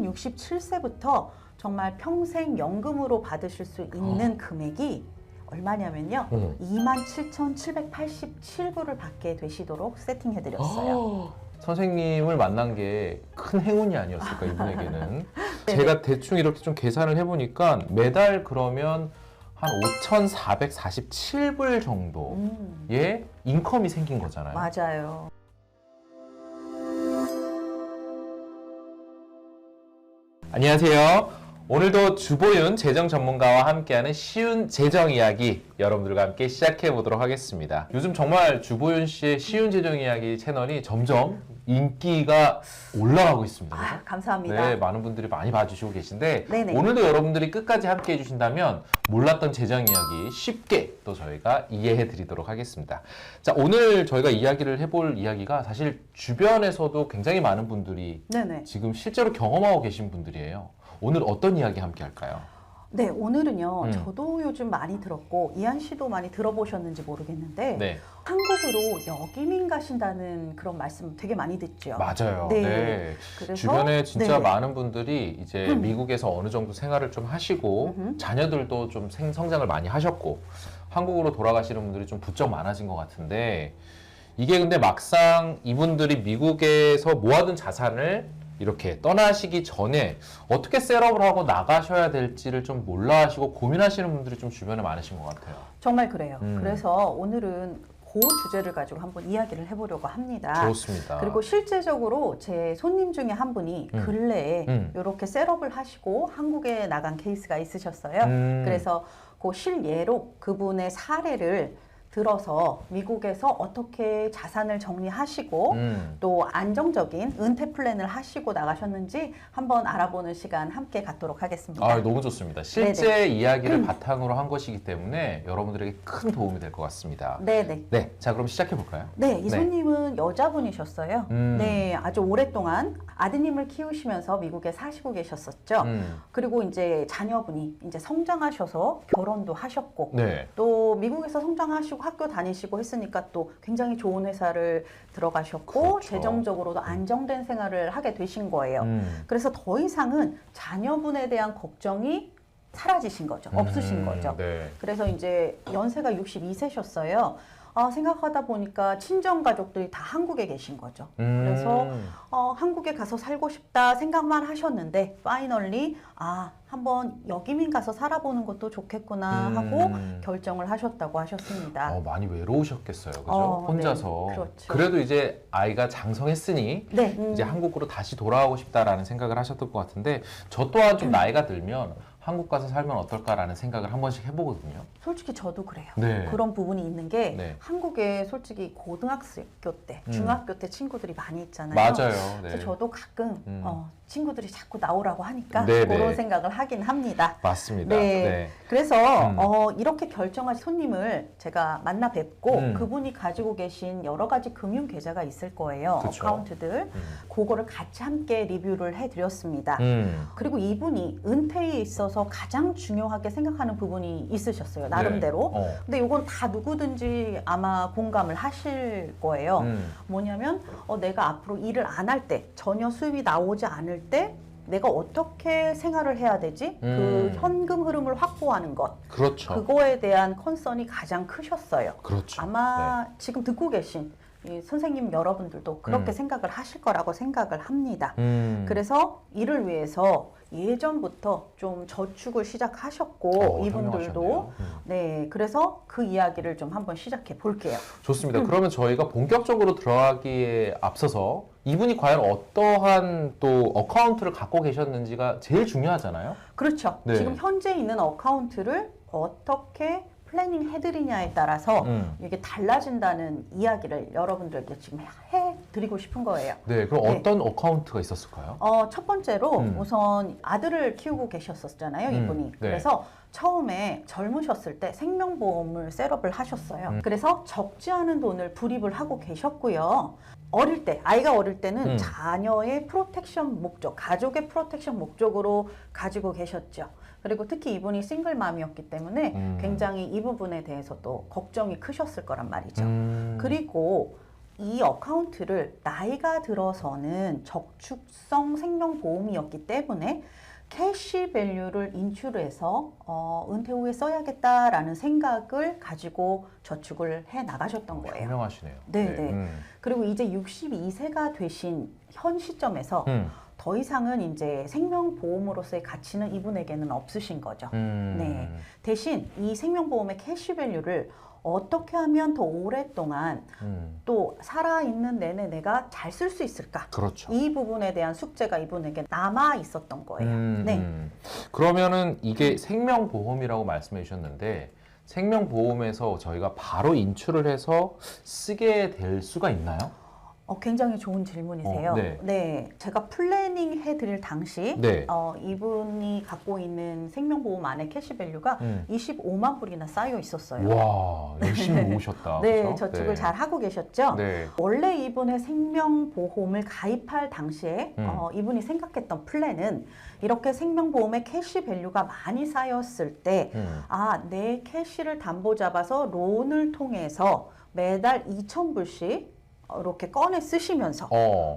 67세부터 정말 평생 연금으로 받으실 수 있는 금액이 얼마냐면요. 27,787불을 받게 되시도록 세팅해드렸어요. 선생님을 만난 게 큰 행운이 아니었을까, 이분에게는. 제가 대충 이렇게 좀 계산을 해보니까 매달 그러면 한 5,447불 정도의 인컴이 생긴 거잖아요. 맞아요. 안녕하세요. 오늘도 주보윤 재정 전문가와 함께하는 쉬운 재정 이야기 여러분들과 함께 시작해 보도록 하겠습니다. 요즘 정말 주보윤 씨의 쉬운 재정 이야기 채널이 점점 인기가 올라가고 있습니다. 아, 감사합니다. 네, 많은 분들이 많이 봐주시고 계신데 네네. 오늘도 여러분들이 끝까지 함께 해주신다면 몰랐던 재정 이야기 쉽게 또 저희가 이해해 드리도록 하겠습니다. 자, 오늘 저희가 이야기를 해볼 이야기가 사실 주변에서도 굉장히 많은 분들이 네네. 지금 실제로 경험하고 계신 분들이에요. 오늘 어떤 이야기 함께 할까요? 네, 오늘은요. 저도 요즘 많이 들었고 이한 씨도 많이 들어보셨는지 모르겠는데 네, 한국으로 역이민 가신다는 그런 말씀 되게 많이 듣죠. 맞아요. 네. 네. 그래서 주변에 진짜 네. 많은 분들이 이제 미국에서 어느 정도 생활을 좀 하시고 자녀들도 좀 성장을 많이 하셨고 한국으로 돌아가시는 분들이 좀 부쩍 많아진 것 같은데 이게 근데 막상 이분들이 미국에서 모아둔 자산을 이렇게 떠나시기 전에 어떻게 셋업을 하고 나가셔야 될지를 좀 몰라 하시고 고민하시는 분들이 좀 주변에 많으신 것 같아요. 정말 그래요. 그래서 오늘은 그 주제를 가지고 한번 이야기를 해보려고 합니다. 좋습니다. 그리고 실제적으로 제 손님 중에 한 분이 근래에 이렇게 셋업을 하시고 한국에 나간 케이스가 있으셨어요. 그래서 그 실예로 그분의 사례를 들어서 미국에서 어떻게 자산을 정리하시고 또 안정적인 은퇴 플랜을 하시고 나가셨는지 한번 알아보는 시간 함께 갖도록 하겠습니다. 아, 너무 좋습니다. 실제 이야기를 바탕으로 한 것이기 때문에 여러분들에게 큰 도움이 될 것 같습니다. 네네. 네, 자 그럼 시작해 볼까요? 네, 이 손님은 여자분이셨어요. 네, 아주 오랫동안 아드님을 키우시면서 미국에 사시고 계셨었죠. 그리고 이제 자녀분이 이제 성장하셔서 결혼도 하셨고 네. 또 미국에서 성장하시고 학교 다니시고 했으니까 또 굉장히 좋은 회사를 들어가셨고 그렇죠. 재정적으로도 안정된 생활을 하게 되신 거예요. 그래서 더 이상은 자녀분에 대한 걱정이 사라지신 거죠. 없으신 거죠. 네. 그래서 이제 연세가 62세셨어요. 아, 생각하다 보니까 친정 가족들이 다 한국에 계신 거죠. 그래서 한국에 가서 살고 싶다 생각만 하셨는데 파이널리 한번 역이민 가서 살아보는 것도 좋겠구나 하고 결정을 하셨다고 하셨습니다. 많이 외로우셨겠어요, 그죠? 혼자서. 네, 그렇죠. 그래도 이제 아이가 장성했으니 네, 이제 한국으로 다시 돌아가고 싶다라는 생각을 하셨을 것 같은데 저 또한 좀 나이가 들면 한국 가서 살면 어떨까라는 생각을 한 번씩 해보거든요. 솔직히 저도 그래요. 네. 그런 부분이 있는 게 네. 한국에 솔직히 고등학교 때, 중학교 때 친구들이 많이 있잖아요. 맞아요. 네. 그래서 저도 가끔 친구들이 자꾸 나오라고 하니까 네, 그런 네. 생각을 하긴 합니다. 맞습니다. 네. 네. 그래서 이렇게 결정하신 손님을 제가 만나 뵙고 그분이 가지고 계신 여러 가지 금융 계좌가 있을 거예요. 그쵸. 어카운트들. 그거를 같이 함께 리뷰를 해드렸습니다. 그리고 이분이 은퇴에 있어서 가장 중요하게 생각하는 부분이 있으셨어요. 나름대로. 네. 근데 이건 다 누구든지 아마 공감을 하실 거예요. 뭐냐면 내가 앞으로 일을 안 할 때, 전혀 수입이 나오지 않을 때 내가 어떻게 생활을 해야 되지? 그 현금 흐름을 확보하는 것. 그렇죠. 그거에 대한 컨선이 가장 크셨어요. 그렇죠. 아마 지금 듣고 계신 이 선생님 여러분들도 그렇게 생각을 하실 거라고 생각을 합니다. 그래서 이를 위해서 예전부터 좀 저축을 시작하셨고 이분들도 훌륭하셨네요. 네, 그래서 그 이야기를 좀 한번 시작해 볼게요. 좋습니다. 그러면 저희가 본격적으로 들어가기에 앞서서 이분이 과연 어떠한 또 어카운트를 갖고 계셨는지가 제일 중요하잖아요. 그렇죠. 네. 지금 현재 있는 어카운트를 어떻게 플래닝 해드리냐에 따라서 이게 달라진다는 이야기를 여러분들께 지금 해드리고 싶은 거예요. 네, 그럼 네. 어떤 어카운트가 있었을까요? 첫 번째로 우선 아들을 키우고 계셨었잖아요, 이분이. 네. 그래서 처음에 젊으셨을 때 생명보험을 셋업을 하셨어요. 그래서 적지 않은 돈을 불입을 하고 계셨고요. 어릴 때, 아이가 어릴 때는 자녀의 프로텍션 목적, 가족의 프로텍션 목적으로 가지고 계셨죠. 그리고 특히 이분이 싱글맘이었기 때문에 굉장히 이 부분에 대해서도 걱정이 크셨을 거란 말이죠. 그리고 이 어카운트를 나이가 들어서는 저축성 생명보험이었기 때문에 캐시 밸류를 인출해서 은퇴 후에 써야겠다라는 생각을 가지고 저축을 해 나가셨던 거예요. 현명하시네요. 네. 그리고 이제 62세가 되신 현 시점에서 더 이상은 이제 생명보험으로서의 가치는 이분에게는 없으신 거죠. 네. 대신 이 생명보험의 캐시 밸류를 어떻게 하면 더 오랫동안 또 살아있는 내내 내가 잘 쓸 수 있을까? 그렇죠. 이 부분에 대한 숙제가 이분에게 남아 있었던 거예요. 네. 그러면은 이게 생명보험이라고 말씀해 주셨는데 생명보험에서 저희가 바로 인출을 해서 쓰게 될 수가 있나요? 굉장히 좋은 질문이세요. 네. 제가 플래닝 해드릴 당시 네. 이분이 갖고 있는 생명보험 안에 캐시밸류가 25만 불이나 쌓여 있었어요. 와, 열심히 모으셨다. 네, 그렇죠? 저축을 잘 하고 계셨죠. 네. 원래 이분의 생명보험을 가입할 당시에 이분이 생각했던 플랜은 이렇게 생명보험의 캐시밸류가 많이 쌓였을 때 내 캐시를 담보 잡아서 론을 통해서 매달 2,000불씩 이렇게 꺼내 쓰시면서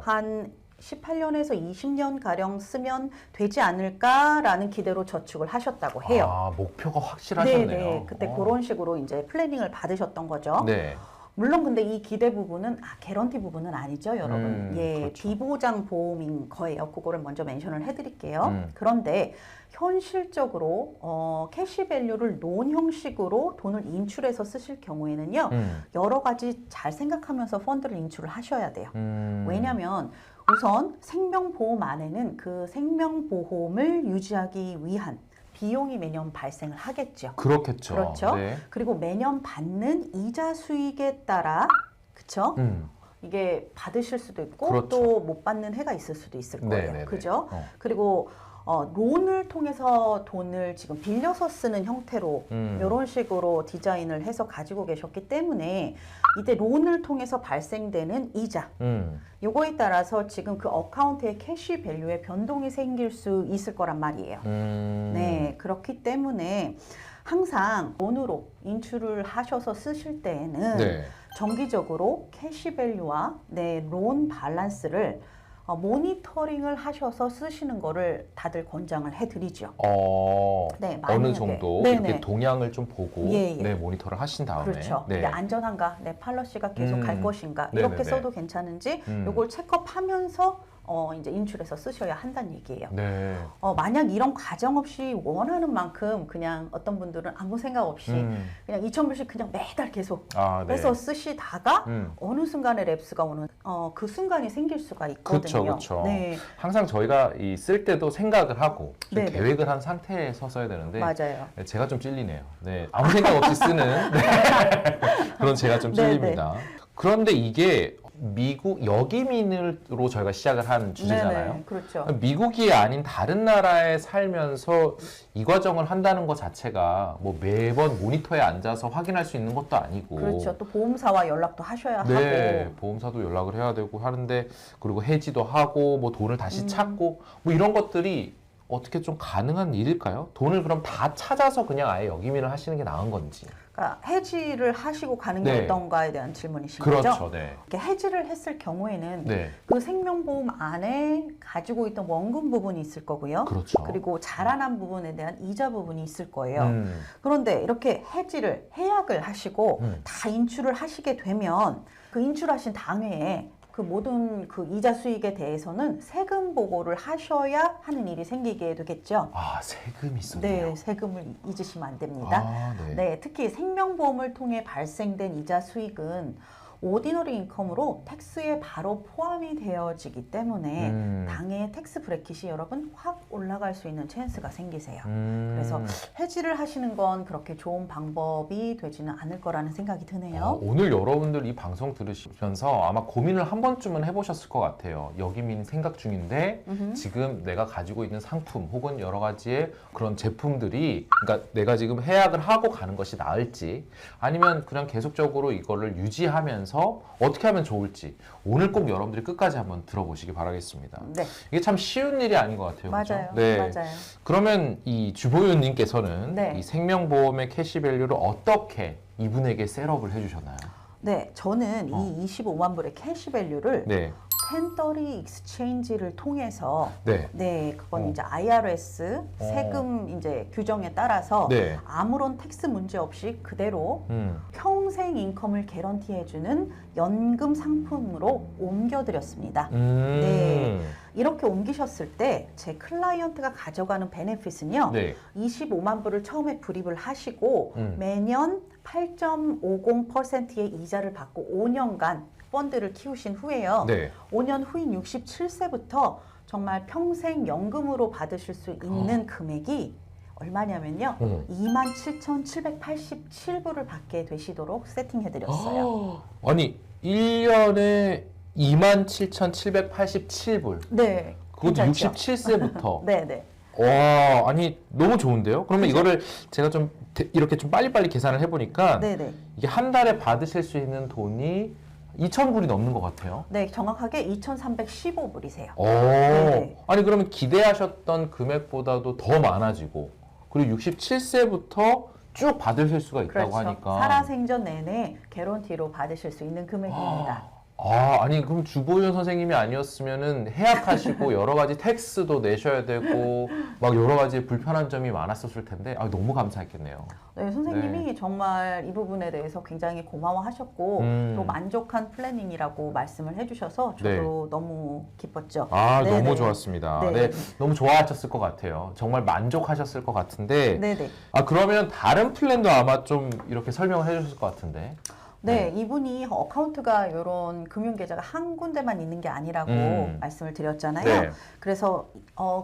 한 18년에서 20년 가량 쓰면 되지 않을까라는 기대로 저축을 하셨다고 해요. 아, 목표가 확실하셨네요. 네. 그때 그런 식으로 이제 플래닝을 받으셨던 거죠. 네. 물론 근데 이 기대 부분은 개런티 부분은 아니죠, 여러분. 그렇죠. 비보장 보험인 거예요. 그거를 먼저 멘션을 해드릴게요. 그런데 현실적으로 캐시밸류를 론 형식으로 돈을 인출해서 쓰실 경우에는요, 여러 가지 잘 생각하면서 펀드를 인출을 하셔야 돼요. 왜냐하면 우선 생명보험 안에는 그 생명보험을 유지하기 위한 비용이 매년 발생을 하겠죠. 그렇겠죠. 그렇죠. 네. 그리고 매년 받는 이자 수익에 따라, 그렇죠? 이게 받으실 수도 있고 그렇죠. 또 못 받는 해가 있을 수도 있을 거예요. 네네네. 그죠? 그리고 론을 통해서 돈을 지금 빌려서 쓰는 형태로 이런 식으로 디자인을 해서 가지고 계셨기 때문에 이때 론을 통해서 발생되는 이자 요거에 따라서 지금 그 어카운트의 캐시 밸류에 변동이 생길 수 있을 거란 말이에요. 네, 그렇기 때문에 항상 론으로 인출을 하셔서 쓰실 때에는 네. 정기적으로 캐시 밸류와 론 밸런스를 모니터링을 하셔서 쓰시는 거를 다들 권장을 해드리죠. 네, 많이 어느 정도 이렇게 동향을 좀 보고 네, 모니터를 하신 다음에 그렇죠. 네. 이게 안전한가, 내 팔러시가 계속 갈 것인가 이렇게 써도 괜찮은지 이걸 체크업하면서 이제 인출해서 쓰셔야 한다는 얘기예요. 네. 만약 이런 과정 없이 원하는 만큼 그냥 어떤 분들은 아무 생각 없이 그냥 2,000불씩 그냥 매달 계속 해서 쓰시다가 어느 순간에 랩스가 오는 그 순간이 생길 수가 있거든요. 그렇죠. 네. 항상 저희가 쓸 때도 생각을 하고 좀 계획을 한 상태에서 써야 되는데 맞아요. 제가 좀 찔리네요. 네, 아무 생각 없이 쓰는 그런 제가 좀 찔립니다. 그런데 이게 미국 여기민으로 저희가 시작을 한 주제잖아요. 네네, 그렇죠. 미국이 아닌 다른 나라에 살면서 이 과정을 한다는 것 자체가 뭐 매번 모니터에 앉아서 확인할 수 있는 것도 아니고. 그렇죠. 또 보험사와 연락도 하셔야 네, 하고. 보험사도 연락을 해야 되고 하는데 그리고 해지도 하고 뭐 돈을 다시 찾고 뭐 이런 것들이 어떻게 좀 가능한 일일까요? 돈을 그럼 다 찾아서 그냥 아예 역이민을 하시는 게 나은 건지. 그러니까 해지를 하시고 가는 게 어떤가에 대한 질문이신 그렇죠. 거죠? 네. 이렇게 해지를 했을 경우에는 그 생명보험 안에 가지고 있던 원금 부분이 있을 거고요. 그렇죠. 그리고 자라난 부분에 대한 이자 부분이 있을 거예요. 그런데 이렇게 해지를 해약을 하시고 다 인출을 하시게 되면 그 인출하신 당해에 그 모든 그 이자 수익에 대해서는 세금 보고를 하셔야 하는 일이 생기게 되겠죠. 아, 세금이 있었네요. 네, 세금을 잊으시면 안 됩니다. 네, 특히 생명보험을 통해 발생된 이자 수익은 오디너리 인컴으로 텍스에 바로 포함이 되어지기 때문에 당해 텍스 브래킷이 여러분 확 올라갈 수 있는 찬스가 생기세요. 그래서 해지를 하시는 건 그렇게 좋은 방법이 되지는 않을 거라는 생각이 드네요. 오늘 여러분들 이 방송 들으시면서 아마 고민을 한 번쯤은 해보셨을 것 같아요. 여기민 생각 중인데 지금 내가 가지고 있는 상품 혹은 여러 가지의 그런 제품들이 그러니까 내가 지금 해약을 하고 가는 것이 나을지 아니면 그냥 계속적으로 이거를 유지하면서 어떻게 하면 좋을지 오늘 꼭 여러분들이 끝까지 한번 들어보시기 바라겠습니다. 네. 이게 참 쉬운 일이 아닌 것 같아요. 맞아요. 그렇죠? 네. 맞아요. 그러면 이 주보윤님께서는 이 생명보험의 캐시밸류를 어떻게 이분에게 셋업을 해주셨나요? 네, 저는 이 25만 불의 캐시밸류를 네. 1030 익스체인지를 통해서 네. 그건 이제 IRS 세금 이제 규정에 따라서 네. 아무런 텍스 문제 없이 그대로 평생 인컴을 개런티해주는 연금 상품으로 옮겨드렸습니다. 네. 이렇게 옮기셨을 때 제 클라이언트가 가져가는 베네핏은요. 네. 25만 불을 처음에 불입을 하시고 매년 8.50%의 이자를 받고 5년간 펀드를 키우신 후에요. 네. 5년 후인 67세부터 정말 평생 연금으로 받으실 수 있는 금액이 얼마냐면요. 27,787불을 받게 되시도록 세팅해드렸어요. 아니 1년에 27,787불. 네. 그것도 괜찮죠? 67세부터. 네네. 와, 아니 너무 좋은데요? 그러면 이거를 제가 좀 이렇게 좀 빨리빨리 계산을 해보니까 네네. 이게 한 달에 받으실 수 있는 돈이 2,000불이 넘는 것 같아요. 네, 정확하게 2,315불이세요. 오, 아니 그러면 기대하셨던 금액보다도 더 많아지고 그리고 67세부터 쭉 받으실 수가 있다고 그렇죠. 하니까 살아생전 내내 개런티로 받으실 수 있는 금액입니다. 아니 그럼 주보윤 선생님이 아니었으면은 해약하시고 여러 가지 텍스도 내셔야 되고 막 여러 가지 불편한 점이 많았었을 텐데 너무 감사했겠네요. 네, 선생님이 정말 이 부분에 대해서 굉장히 고마워하셨고 또 만족한 플래닝이라고 말씀을 해주셔서 저도 너무 기뻤죠. 네네. 너무 좋았습니다. 네. 네, 너무 좋아하셨을 것 같아요. 정말 만족하셨을 것 같은데 네네. 그러면 다른 플랜도 아마 좀 이렇게 설명을 해주실 것 같은데. 네, 이분이 어카운트가 이런 금융계좌가 한 군데만 있는 게 아니라고 말씀을 드렸잖아요. 네. 그래서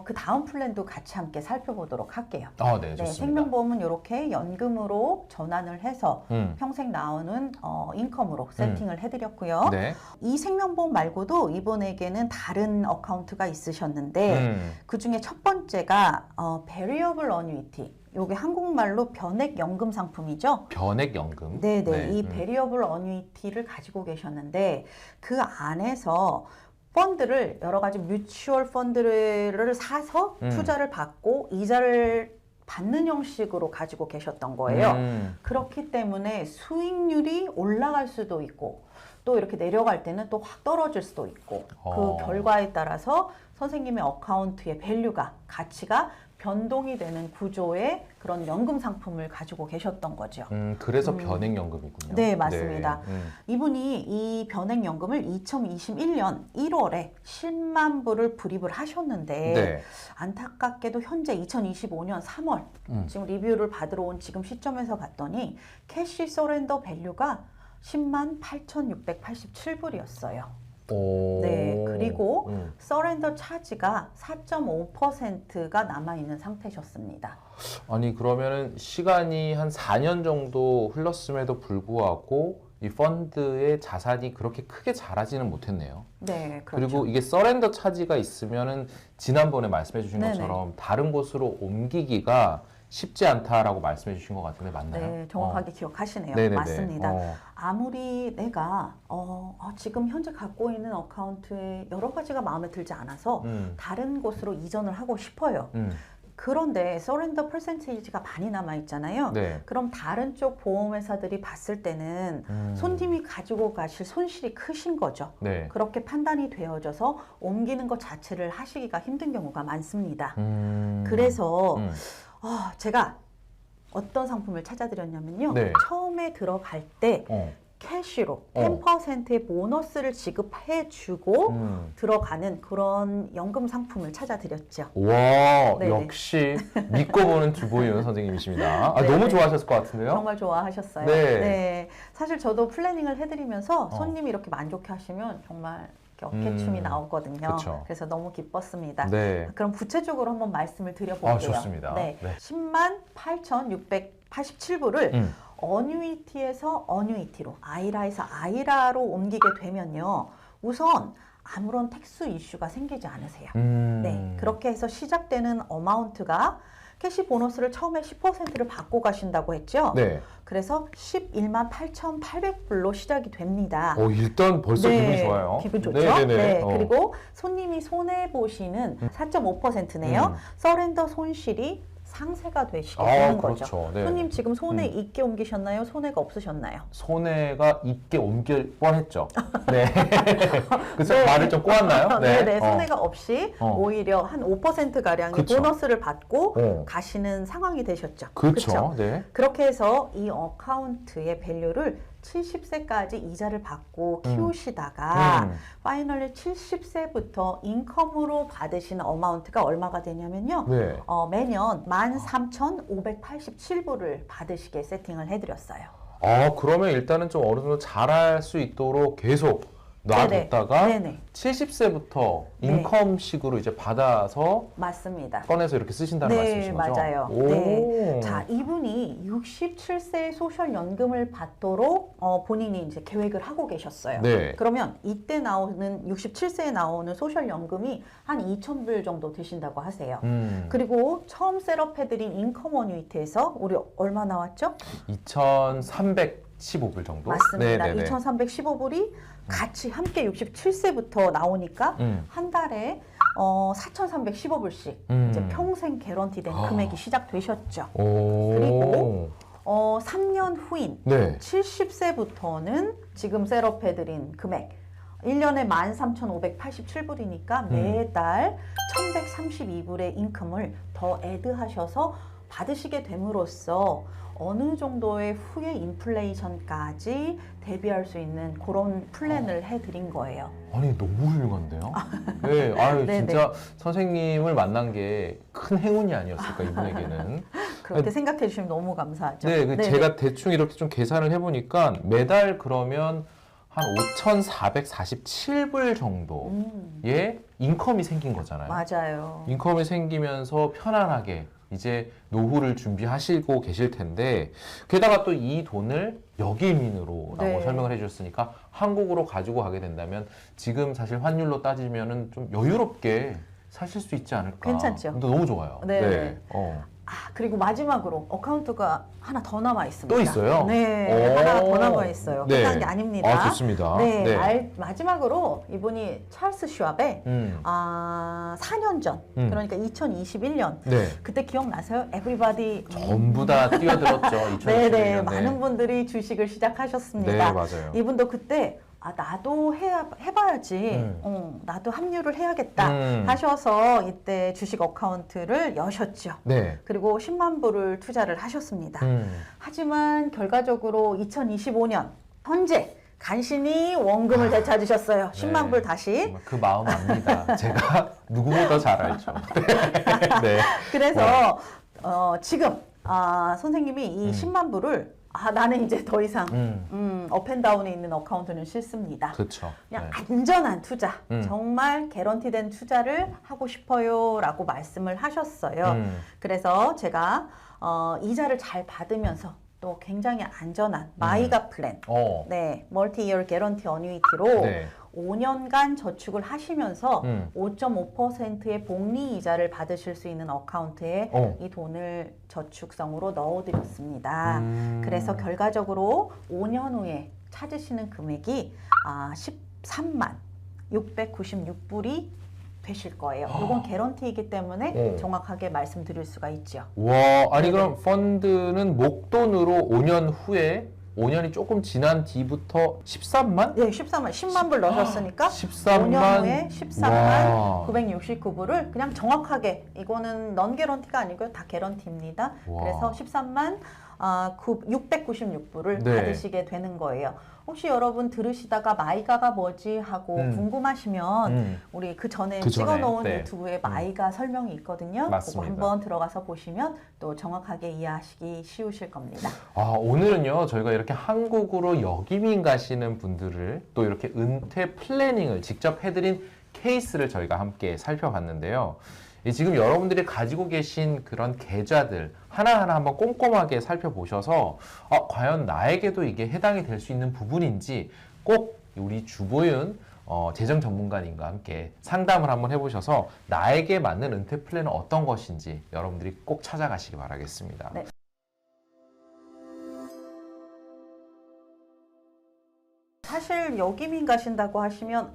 그 다음 플랜도 같이 함께 살펴보도록 할게요. 네, 좋습니다. 생명보험은 이렇게 연금으로 전환을 해서 평생 나오는 인컴으로 세팅을 해드렸고요. 네. 이 생명보험 말고도 이분에게는 다른 어카운트가 있으셨는데 그중에 첫 번째가 Variable Annuity. 요게 한국말로 변액연금 상품이죠. 변액연금. 네네. 이 베리어블 어뉴이티를 가지고 계셨는데 그 안에서 펀드를 여러 가지 뮤추얼 펀드를 사서 투자를 받고 이자를 받는 형식으로 가지고 계셨던 거예요. 그렇기 때문에 수익률이 올라갈 수도 있고 또 이렇게 내려갈 때는 또 확 떨어질 수도 있고 그 결과에 따라서 선생님의 어카운트의 밸류가 가치가 변동이 되는 구조의 그런 연금 상품을 가지고 계셨던 거죠. 그래서 변액연금이군요. 네, 맞습니다. 이분이 이 변액연금을 2021년 1월에 10만 불을 불입을 하셨는데 안타깝게도 현재 2025년 3월 지금 리뷰를 받으러 온 지금 시점에서 봤더니 캐시 서렌더 밸류가 10만 8,687불이었어요. 네, 그리고 서렌더 차지가 4.5%가 남아있는 상태셨습니다. 아니 그러면은 시간이 한 4년 정도 흘렀음에도 불구하고 이 펀드의 자산이 그렇게 크게 자라지는 못했네요. 네, 그렇죠. 그리고 이게 서렌더 차지가 있으면은 지난번에 말씀해 주신 것처럼 다른 곳으로 옮기기가 쉽지 않다라고 말씀해 주신 것 같은데 맞나요? 네, 정확하게 기억하시네요. 네네네. 맞습니다. 아무리 내가 지금 현재 갖고 있는 어카운트에 여러 가지가 마음에 들지 않아서 다른 곳으로 이전을 하고 싶어요. 그런데 서렌더 퍼센테이지가 많이 남아 있잖아요. 네. 그럼 다른 쪽 보험회사들이 봤을 때는 손님이 가지고 가실 손실이 크신 거죠. 네. 그렇게 판단이 되어져서 옮기는 것 자체를 하시기가 힘든 경우가 많습니다. 그래서 제가 어떤 상품을 찾아드렸냐면요. 처음에 들어갈 때 캐시로 10%의 보너스를 지급해주고 들어가는 그런 연금 상품을 찾아드렸죠. 와, 역시 믿고 보는 주보윤 선생님이십니다. 너무 좋아하셨을 것 같은데요? 정말 좋아하셨어요. 네. 사실 저도 플래닝을 해드리면서 손님이 이렇게 만족해 하시면 정말 어깨춤이 나오거든요. 그쵸. 그래서 너무 기뻤습니다. 네. 그럼 구체적으로 한번 말씀을 드려볼게요. 좋습니다. 네. 10만 8,687불을 어뉴이티에서 어뉴이티로, 아이라에서 아이라로 옮기게 되면요. 우선 아무런 텍스 이슈가 생기지 않으세요. 네. 그렇게 해서 시작되는 어마운트가 캐시 보너스를 처음에 10%를 받고 가신다고 했죠. 네. 그래서 11만 8,800불로 시작이 됩니다. 일단 벌써 기분이 좋아요. 기분 좋죠? 네네네. 네. 그리고 손님이 손해보시는 4.5%네요. 서렌더 손실이 상세가 되시게 되는 거죠. 그렇죠. 네. 손님 지금 손해 있게 옮기셨나요? 손해가 없으셨나요? 손해가 있게 옮길 뻔했죠. 네. 그래서 네. 말을 좀 꼬았나요? 네, 손해가 없이 오히려 한 5% 가량의 그쵸. 보너스를 받고 가시는 상황이 되셨죠. 그렇죠. 네. 그렇게 해서 이 어카운트의 밸류를 70세까지 이자를 받고 키우시다가 파이널리 70세부터 인컴으로 받으시는 어마운트가 얼마가 되냐면요. 네. 매년 13,587불을 받으시게 세팅을 해드렸어요. 그러면 일단은 좀 어느 정도 잘할 수 있도록 계속 놔뒀다가 네네. 70세부터 인컴식으로 이제 받아서 맞습니다. 꺼내서 이렇게 쓰신다는 말씀이신 거죠? 맞아요. 네. 자, 이분이 67세의 소셜연금을 받도록 본인이 이제 계획을 하고 계셨어요. 네. 그러면 이때 나오는 67세에 나오는 소셜연금이 한 2,000불 정도 드신다고 하세요. 그리고 처음 셋업해드린 인컴 어뉴이티에서 우리 얼마 나왔죠? 2,315불 정도? 맞습니다. 네네네. 2,315불이 같이 함께 67세부터 나오니까 한 달에 4,315불씩 이제 평생 개런티된 금액이 시작되셨죠. 그리고 3년 후인 70세부터는 지금 셋업해드린 금액 1년에 13,587불이니까 매달 1,132불의 인컴을 더 애드하셔서 받으시게 됨으로써 어느 정도의 후에 인플레이션까지 대비할 수 있는 그런 플랜을 해드린 거예요. 아니 너무 훌륭한데요? 네, 아유 진짜 선생님을 만난 게 큰 행운이 아니었을까 이분에게는. 그렇게 생각해 주시면 너무 감사하죠. 네, 제가 대충 이렇게 좀 계산을 해보니까 매달 그러면 한 5,447불 정도의 인컴이 생긴 거잖아요. 맞아요. 인컴이 생기면서 편안하게 이제 노후를 준비하시고 계실 텐데 게다가 또 이 돈을 역이민으로라고 설명을 해주셨으니까 한국으로 가지고 가게 된다면 지금 사실 환율로 따지면은 좀 여유롭게 사실 수 있지 않을까. 괜찮죠. 근데 너무 좋아요. 네. 그리고 마지막으로 어카운트가 하나 더 남아 있습니다. 또 있어요? 네, 하나 더 남아 있어요. 끝난 게 아닙니다. 좋습니다. 마지막으로 이분이 찰스 슈왑의 4년 전, 그러니까 2021년 그때 기억나세요? 에브리바디 전부 다 뛰어들었죠. 2021년에. 네, 많은 분들이 주식을 시작하셨습니다. 네, 맞아요. 이분도 그때 나도 해봐야지. 나도 합류를 해야겠다 하셔서 이때 주식 어카운트를 여셨죠. 그리고 10만 불을 투자를 하셨습니다. 하지만 결과적으로 2025년 현재 간신히 원금을 되찾으셨어요. 10만 불 다시. 그 마음 압니다. 제가 누구보다 잘 알죠. 그래서 지금 선생님이 이 10만 불을 나는 이제 더 이상 업앤다운에 있는 어카운트는 싫습니다. 그렇죠. 그냥 안전한 투자, 정말 개런티된 투자를 하고 싶어요 라고 말씀을 하셨어요. 그래서 제가 이자를 잘 받으면서 또 굉장히 안전한 마이가 플랜, 멀티 이어 개런티 어뉴이티로 5년간 저축을 하시면서 5.5%의 복리 이자를 받으실 수 있는 어카운트에 이 돈을 저축성으로 넣어드렸습니다. 그래서 결과적으로 5년 후에 찾으시는 금액이 13만 696불이 되실 거예요. 이건 개런티이기 때문에 정확하게 말씀드릴 수가 있죠. 와, 아니 그럼 펀드는 목돈으로 5년 후에 5년이 조금 지난 뒤부터 13만? 네, 13만. 10만 불 넣으셨으니까 13만 5년 후에 13만 969불을 그냥 정확하게 이거는 넌 개런티가 아니고요. 다 개런티입니다. 그래서 13만 696불을 받으시게 되는 거예요. 혹시 여러분 들으시다가 마이가가 뭐지 하고 궁금하시면 우리 그 전에 찍어놓은 유튜브에 마이가 설명이 있거든요. 그거 한번 들어가서 보시면 또 정확하게 이해하시기 쉬우실 겁니다. 오늘은요 저희가 이렇게 한국으로 역이민 가시는 분들을 또 이렇게 은퇴 플래닝을 직접 해드린 케이스를 저희가 함께 살펴봤는데요. 지금 여러분들이 가지고 계신 그런 계좌들 하나하나 한번 꼼꼼하게 살펴보셔서 과연 나에게도 이게 해당이 될 수 있는 부분인지 꼭 우리 주보윤 재정 전문가님과 함께 상담을 한번 해보셔서 나에게 맞는 은퇴 플랜은 어떤 것인지 여러분들이 꼭 찾아가시기 바라겠습니다. 네. 사실 역이민 가신다고 하시면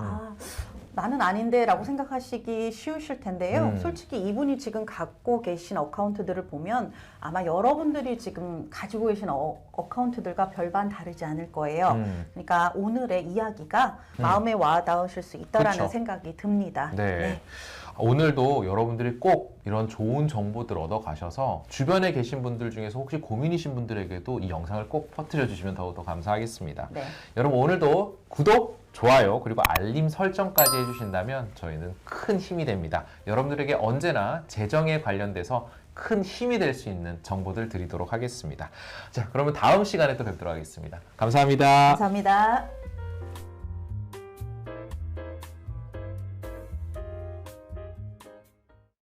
나는 아닌데 라고 생각하시기 쉬우실 텐데요. 음. 솔직히 이분이 지금 갖고 계신 어카운트들을 보면 아마 여러분들이 지금 가지고 계신 어카운트들과 별반 다르지 않을 거예요. 그러니까 오늘의 이야기가 마음에 와닿으실 수 있다라는 그쵸. 생각이 듭니다. 네. 오늘도 여러분들이 꼭 이런 좋은 정보들 얻어 가셔서 주변에 계신 분들 중에서 혹시 고민이신 분들에게도 이 영상을 꼭 퍼뜨려 주시면 더욱더 감사하겠습니다. 네. 여러분 오늘도 구독, 좋아요, 그리고 알림 설정까지 해주신다면 저희는 큰 힘이 됩니다. 여러분들에게 언제나 재정에 관련돼서 큰 힘이 될 수 있는 정보들 드리도록 하겠습니다. 자, 그러면 다음 시간에 또 뵙도록 하겠습니다. 감사합니다. 감사합니다.